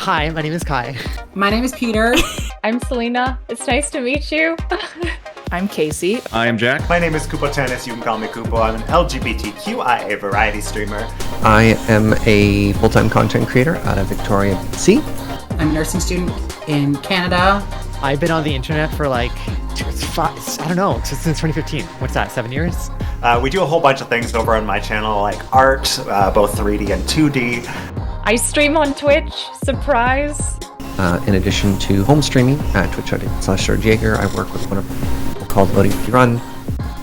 Hi, my name is Kai. My name is Peter. I'm Selena. It's nice to meet you. I'm Casey. I am Jack. My name is Kupo Tennis. You can call me Kupo. I'm an LGBTQIA variety streamer. I am a full-time content creator out of Victoria, BC. I'm a nursing student in Canada. I've been on the internet for since 2015. What's that, 7 years? We do a whole bunch of things over on my channel, like art, both 3D and 2D. I stream on Twitch. Surprise. In addition to home streaming at twitch.tv/SergeJager, I work with one of people called Loading Run.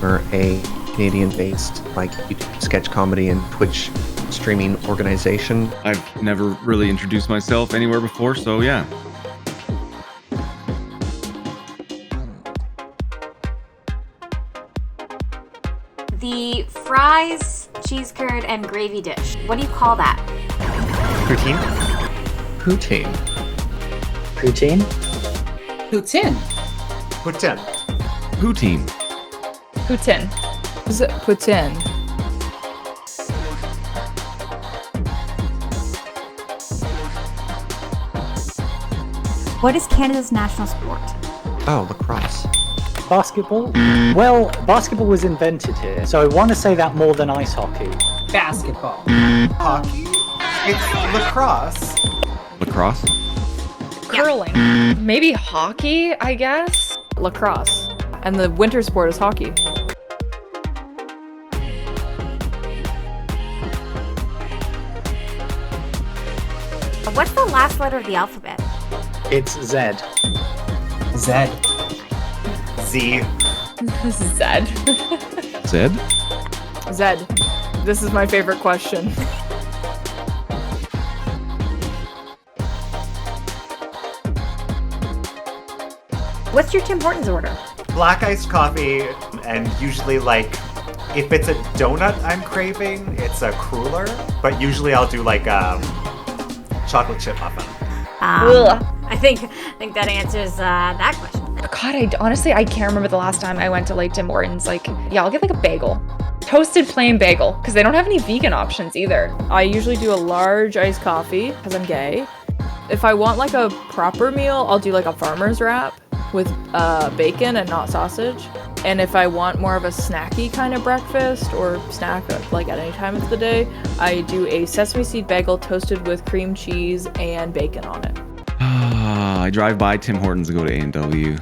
We're a Canadian-based YouTube sketch comedy and Twitch streaming organization. I've never really introduced myself anywhere before, so yeah. The fries, cheese curd, and gravy dish. What do you call that? Poutine? Poutine. Poutine? Putin. Putin. Poutine. Putin. Is it Putin? What is Canada's national sport? Oh, lacrosse. Basketball? Well, basketball was invented here, so I want to say that more than ice hockey. Basketball. Hockey? It's lacrosse. Lacrosse? Curling. Maybe hockey, I guess. Lacrosse. And the winter sport is hockey. What's the last letter of the alphabet? It's Z. Zed. Z. Zed. Zed? Zed. This is my favorite question. What's your Tim Hortons order? Black iced coffee, and usually, if it's a donut I'm craving, it's a cruller. But usually I'll do, chocolate chip muffin. I think that answers that question. God, I can't remember the last time I went to Tim Hortons. I'll get a bagel. Toasted plain bagel, because they don't have any vegan options either. I usually do a large iced coffee, because I'm gay. If I want a proper meal, I'll do a farmer's wrap with bacon and not sausage. And if I want more of a snacky kind of breakfast or snack at any time of the day, I do a sesame seed bagel toasted with cream cheese and bacon on it. I drive by Tim Hortons to go to A&W. Ew!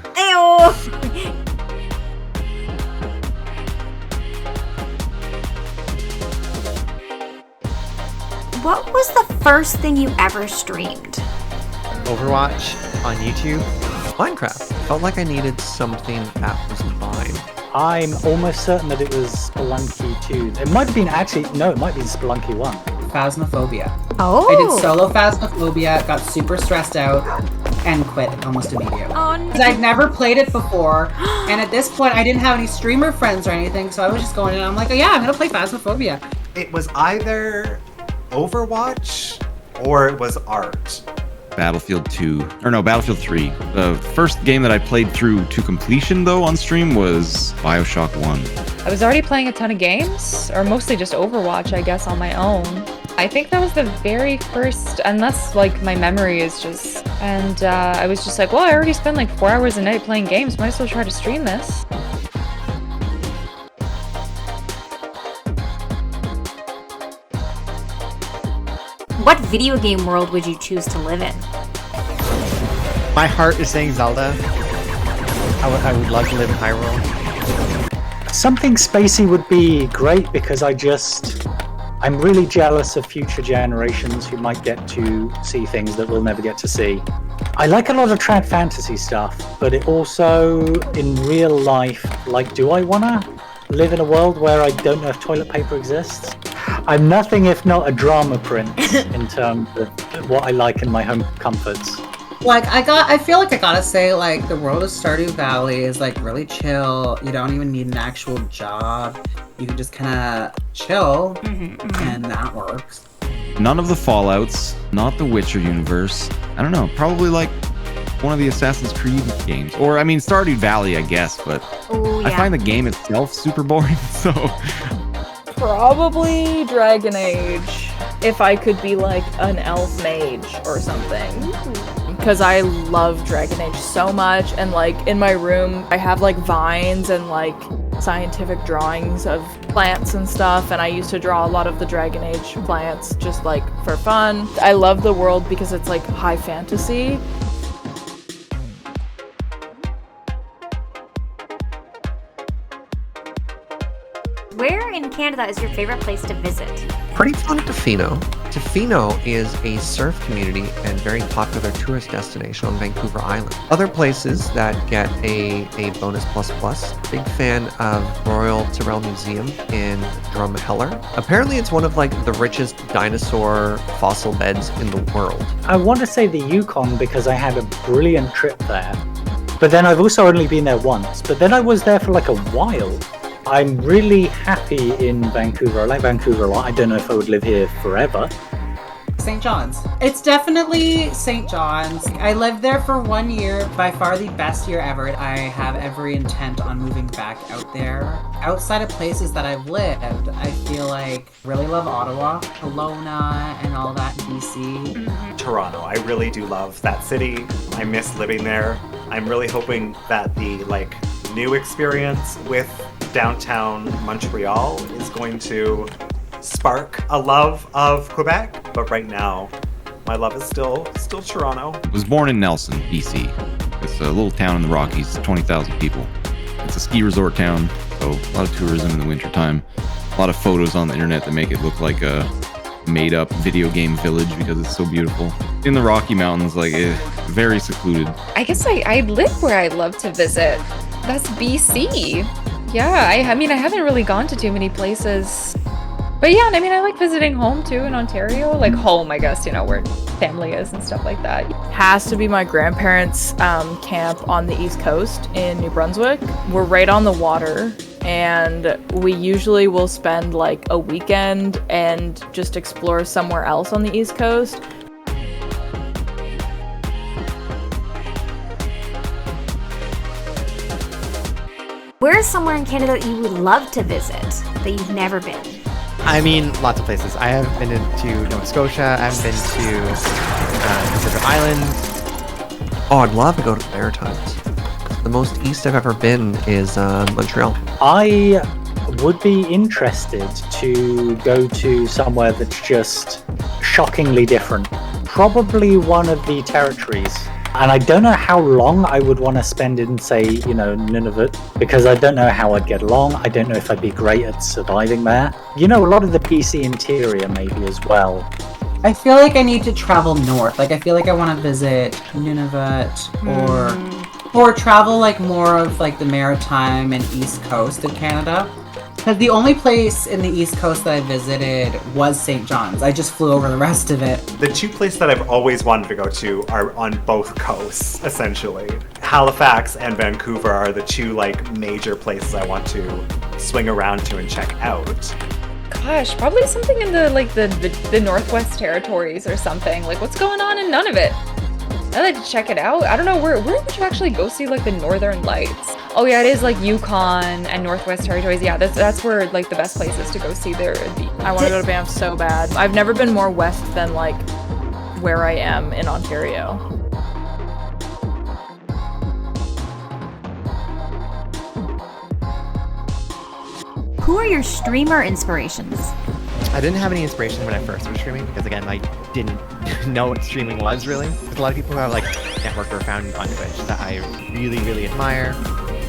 What was the first thing you ever streamed? Overwatch on YouTube. Minecraft. Felt like I needed something that was mine. I'm almost certain that it was Spelunky 2. It might have been it might be Spelunky 1. Phasmophobia. Oh. I did solo Phasmophobia, got super stressed out, and quit almost immediately. Oh, no. Because I'd never played it before, and at this point I didn't have any streamer friends or anything, so I was just going in and I'm like, oh yeah, I'm gonna play Phasmophobia. It was either Overwatch or it was art. Battlefield 2. Or no, Battlefield 3. The first game that I played through to completion, though, on stream was Bioshock 1. I was already playing a ton of games, or mostly just Overwatch, I guess, on my own. I think that was the very first, unless my memory is just, and I was just I already spend 4 hours a night playing games, might as well try to stream this. What video game world would you choose to live in? My heart is saying Zelda. I would love to live in Hyrule. Something spacey would be great because I'm really jealous of future generations who might get to see things that we'll never get to see. I like a lot of trad fantasy stuff, but it also, in real life, do I want to live in a world where I don't know if toilet paper exists? I'm nothing if not a drama prince in terms of what I like in my home comforts. I feel like I gotta say, the world of Stardew Valley is, really chill. You don't even need an actual job. You can just kind of chill, and that works. None of the Fallouts, not the Witcher universe. I don't know, probably one of the Assassin's Creed games. Or, Stardew Valley, I guess, but Oh, yeah. I find the game itself super boring, so... Probably Dragon Age. if I could be like an elf mage or something. Because I love Dragon Age so much, and like in my room I have like vines and like scientific drawings of plants and stuff, and I used to draw a lot of the Dragon Age plants just like for fun. I love the world because it's like high fantasy. Where in Canada is your favorite place to visit? Pretty fun at Tofino. Tofino is a surf community and very popular tourist destination on Vancouver Island. Other places that get a bonus plus plus, big fan of Royal Tyrrell Museum in Drumheller. Apparently it's one of like the richest dinosaur fossil beds in the world. I want to say the Yukon because I had a brilliant trip there. But then I've also only been there once. But then I was there for like a while. I'm really happy in Vancouver. I like Vancouver a lot. I don't know if I would live here forever. St. John's. It's definitely St. John's. I lived there for 1 year, by far the best year ever. I have every intent on moving back out there. Outside of places that I've lived, I feel like really love Ottawa, Kelowna, and all that BC. Toronto. I really do love that city. I miss living there. I'm really hoping that the new experience with downtown Montreal is going to spark a love of Quebec, but right now my love is still Toronto. I was born in Nelson, BC. It's a little town in the Rockies, 20,000 people. It's a ski resort town, so a lot of tourism in the wintertime. A lot of photos on the internet that make it look like a made-up video game village because it's so beautiful. In the Rocky Mountains, very secluded. I guess I live where I love to visit. That's BC. Yeah, I mean, I haven't really gone to too many places. But yeah, I mean, I like visiting home too in Ontario. Like home, I guess, where family is and stuff like that. Has to be my grandparents' camp on the East Coast in New Brunswick. We're right on the water, and we usually will spend like a weekend and just explore somewhere else on the East Coast. Where is somewhere in Canada that you would love to visit that you've never been? I mean, lots of places. I haven't been to Nova Scotia. I haven't been to Pacific Islands. Oh, I'd love to go to the Maritimes. The most east I've ever been is Montreal. I would be interested to go to somewhere that's just shockingly different. Probably one of the territories. And I don't know how long I would want to spend in, say, Nunavut, because I don't know how I'd get along. I don't know if I'd be great at surviving there. A lot of the BC interior maybe as well. I feel like I need to travel north. I feel like I want to visit Nunavut or travel more of the Maritime and East Coast of Canada. Because the only place in the East Coast that I visited was St. John's. I just flew over the rest of it. The two places that I've always wanted to go to are on both coasts, essentially. Halifax and Vancouver are the two major places I want to swing around to and check out. Gosh, probably something in the Northwest Territories or something. What's going on in Nunavut? I'd like to check it out. I don't know, where would you actually go see the Northern Lights? Oh yeah, it is Yukon and Northwest Territories. Yeah, that's where the best places to go see there. I want to go to Banff so bad. I've never been more west than where I am in Ontario. Who are your streamer inspirations? I didn't have any inspiration when I first was streaming because, again, I didn't know what streaming was, really. There's a lot of people who have, networked or found on Twitch that I really, really admire.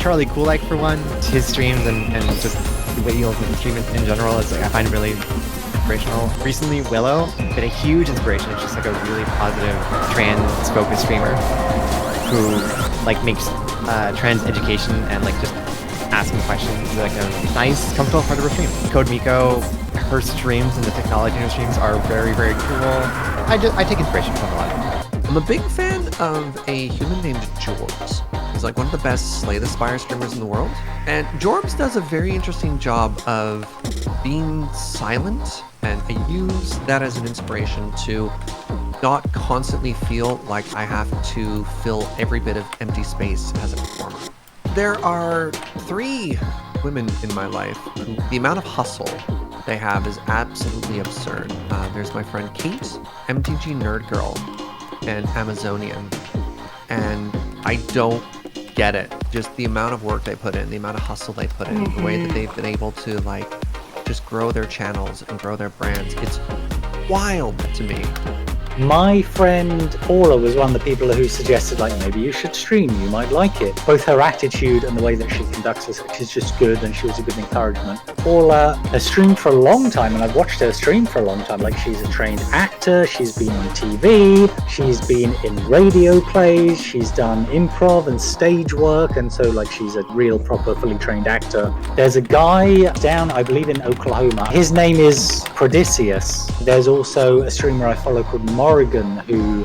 Charlie Kulak, for one, his streams and just the way he holds the stream in general is, I find really inspirational. Recently, Willow, been a huge inspiration. It's just, a really positive, trans-focused streamer who, makes trans education and, just asking questions a nice, comfortable part of her stream. Code Miko, her streams and the technology in her streams are very, very cool. I take inspiration from a lot of them. I'm a big fan of a human named Jorbs. He's one of the best Slay the Spire streamers in the world. And Jorbs does a very interesting job of being silent, and I use that as an inspiration to not constantly feel like I have to fill every bit of empty space as a performer. There are 3 women in my life who the amount of hustle they have is absolutely absurd. There's my friend Kate, MTG Nerd Girl, and Amazonian, and I don't get it. Just the amount of work they put in, the amount of hustle they put in, the way that they've been able to like just grow their channels and grow their brands. It's wild to me. My friend Paula was one of the people who suggested, like, maybe you should stream, you might like it. Both her attitude and the way that she conducts herself is just good, and she was a good encouragement. Paula has streamed for a long time, and I've watched her stream for a long time. Like, she's a trained actor, she's been on TV, she's been in radio plays, she's done improv and stage work, and so, like, she's a real, proper, fully trained actor. There's a guy down, I believe, in Oklahoma. His name is Prodicius. There's also a streamer I follow called Morrigan, who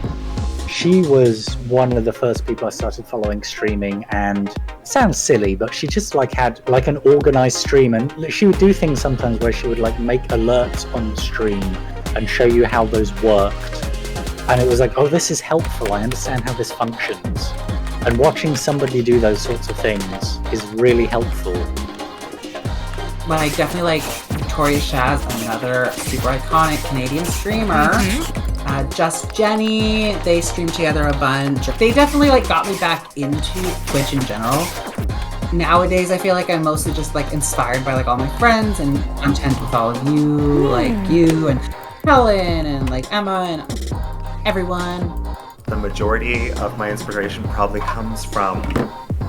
she was one of the first people I started following streaming, and it sounds silly, but she just like had like an organized stream, and she would do things sometimes where she would like make alerts on stream and show you how those worked, and it was like, oh, this is helpful, I understand how this functions. And watching somebody do those sorts of things is really helpful. Like, definitely like Victoria Shaz, another super iconic Canadian streamer. Just Jenny, they stream together a bunch. They definitely like got me back into Twitch in general. Nowadays, I feel like I'm mostly just like inspired by like all my friends and content with all of you, like you and Helen and like Emma and everyone. The majority of my inspiration probably comes from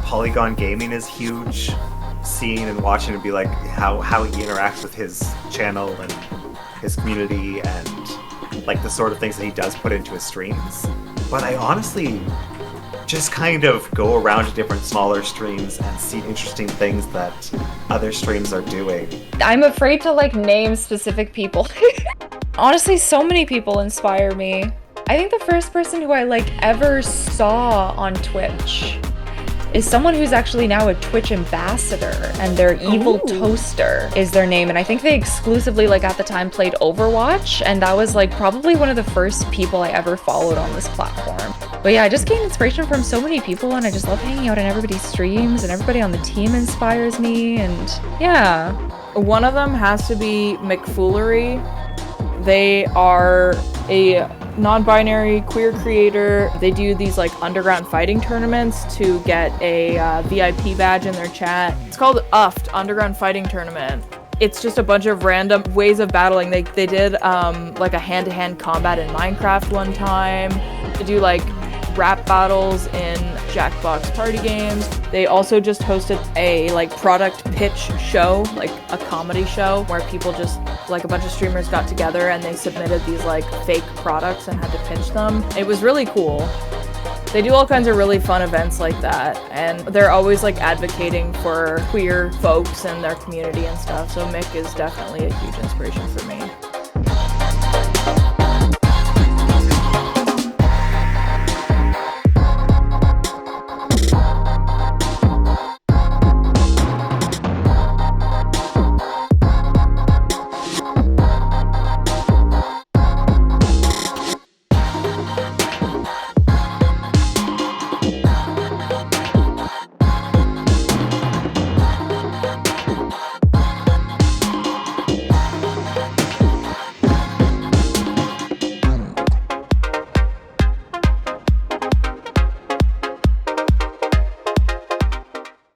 Polygon Gaming is huge. Seeing and watching and be like how he interacts with his channel and his community and like the sort of things that he does put into his streams. But I honestly just kind of go around to different smaller streams and see interesting things that other streams are doing. I'm afraid to like name specific people. Honestly, so many people inspire me. I think the first person who I like ever saw on Twitch is someone who's actually now a Twitch ambassador, and their Evil Toaster is their name, and I think they exclusively, like, at the time played Overwatch, and that was, like, probably one of the first people I ever followed on this platform. But yeah, I just gained inspiration from so many people, and I just love hanging out in everybody's streams, and everybody on the team inspires me, and yeah. One of them has to be McFoolery. They are a non-binary queer creator. They do these like underground fighting tournaments to get a VIP badge in their chat. It's called UFT, Underground Fighting Tournament. It's just a bunch of random ways of battling. They did like a hand-to-hand combat in Minecraft one time. They do like rap battles in Jackbox party games. They also just hosted a like product pitch show, like a comedy show where people just like a bunch of streamers got together and they submitted these like fake products and had to pitch them. It was really cool. They do all kinds of really fun events like that, and they're always like advocating for queer folks and their community and stuff. So Mick is definitely a huge inspiration for me.